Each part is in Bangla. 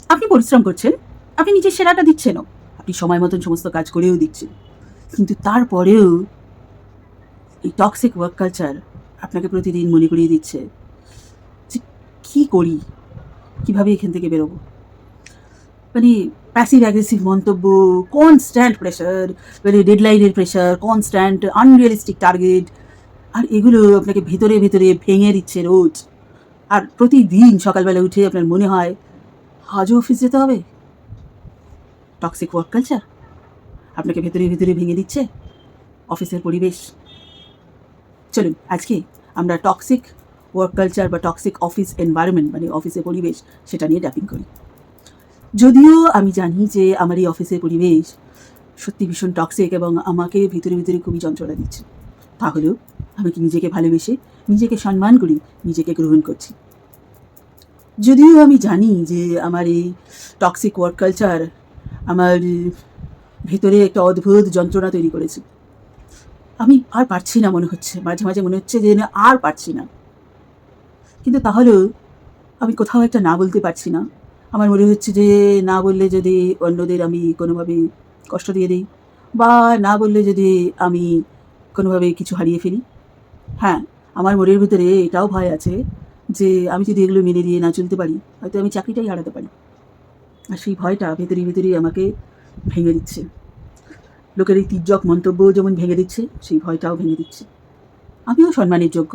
আপনি পরিশ্রম করছেন, আপনি নিজের সেরাটা দিচ্ছেনও, আপনি সময় মতন সমস্ত কাজ করেও দিচ্ছেন, কিন্তু তারপরেও এই টক্সিক ওয়ার্ক কালচার আপনাকে প্রতিদিন মনে করিয়ে দিচ্ছে যে কী করি, কীভাবে এখান থেকে বেরোবো। মানে প্যাসিভ অ্যাগ্রেসিভ মন্তব্য, কনস্ট্যান্ট প্রেশার, মানে ডেডলাইনের প্রেশার, কনস্ট্যান্ট আনরিয়ালিস্টিক টার্গেট, আর এগুলো আপনাকে ভেতরে ভেতরে ভেঙে দিচ্ছে রোজ। আর প্রতিদিন সকালবেলা উঠে আপনার মনে হয় আজও অফিস যেতে হবে। টক্সিক ওয়ার্ক কালচার আপনাকে ভেতরে ভেতরে ভেঙে দিচ্ছে অফিসের পরিবেশ। চলুন আজকে আমরা টক্সিক ওয়ার্ক কালচার বা টক্সিক অফিস এনভায়রনমেন্ট, মানে অফিসের পরিবেশ, সেটা নিয়ে ট্যাপিং করি। যদিও আমি জানি যে আমার এই অফিসের পরিবেশ সত্যি ভীষণ টক্সিক এবং আমাকে ভিতরে ভিতরে খুবই যন্ত্রণা দিচ্ছে, তাহলেও আমি কি নিজেকে ভালোবেসে, নিজেকে সম্মান করি, নিজেকে গ্রহণ করছি। যদিও আমি জানি যে আমার এই টক্সিক ওয়ার্ক কালচার আমার ভেতরে একটা অদ্ভুত যন্ত্রণা তৈরি করেছে। আমি আর পারছি না মনে হচ্ছে, মাঝে মাঝে মনে হচ্ছে যে না আর পারছি না, কিন্তু তাহলেও আমি কোথাও একটা না বলতে পারছি না। আমার মনে হচ্ছে যে না বললে যদি অন্যদের আমি কোনোভাবে কষ্ট দিয়ে দিই, বা না বললে যদি আমি কোনোভাবে কিছু হারিয়ে ফেলি। হ্যাঁ, আমার মনের ভিতরে এটাও ভয় আছে যে আমি যদি এগুলো মেনে দিয়ে না চলতে পারি, হয়তো আমি চাকরিটাই হারাতে পারি। আর সেই ভয়টা ভেতরে ভেতরেই আমাকে ভেঙে দিচ্ছে। লোকের এই তির্যক মন্তব্য যেমন ভেঙে দিচ্ছে, সেই ভয়টাও ভেঙে দিচ্ছে। আমিও সম্মানের যোগ্য,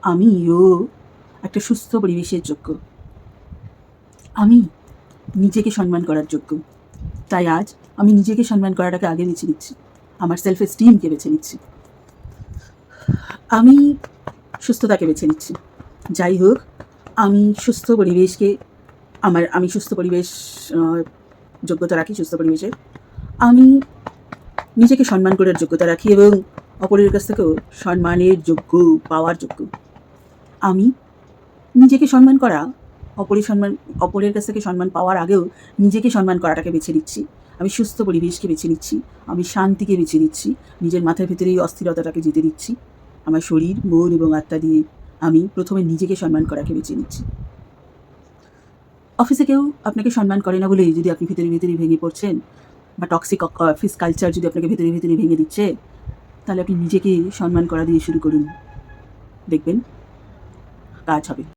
আমিও একটা সুস্থ পরিবেশের যোগ্য, আমি নিজেকে সম্মান করার যোগ্য। তাই আজ আমি নিজেকে সম্মান করাটাকে আগে বেছে নিচ্ছি, আমার সেলফ এস্টিমকে বেছে নিচ্ছি, আমি সুস্থতাকে বেছে নিচ্ছি। যাই হোক, আমি সুস্থ পরিবেশকে আমি সুস্থ পরিবেশ যোগ্যতা রাখি, সুস্থ পরিবেশের আমি নিজেকে সম্মান করার যোগ্যতা রাখি এবং অপরের কাছ থেকেও সম্মানের যোগ্য পাওয়ার যোগ্য। আমি নিজেকে সম্মান করা, অপরের কাছ থেকে সম্মান পাওয়ার আগেও নিজেকে সম্মান করাটাকে বেছে নিচ্ছি। আমি সুস্থ পরিবেশকে বেছে নিচ্ছি, আমি শান্তিকে বেছে নিচ্ছি, নিজের মাথার ভেতরে এই অস্থিরতাটাকে যেতে দিচ্ছি। আমার শরীর, মন এবং আত্মা দিয়ে আমি প্রথমে নিজেকে সম্মান করাকে বেছে নিচ্ছি। অফিসে কেউ আপনাকে সম্মান করে না বলেই যদি আপনি ভিতরে ভিতরে ভেঙে পড়ছেন, বা টক্সিক অফিস কালচার যদি আপনাকে ভেতরে ভেতরে ভেঙে দিচ্ছে, তাহলে আপনি নিজেকে সম্মান করা দিয়ে শুরু করুন, দেখবেন কাজ হবে।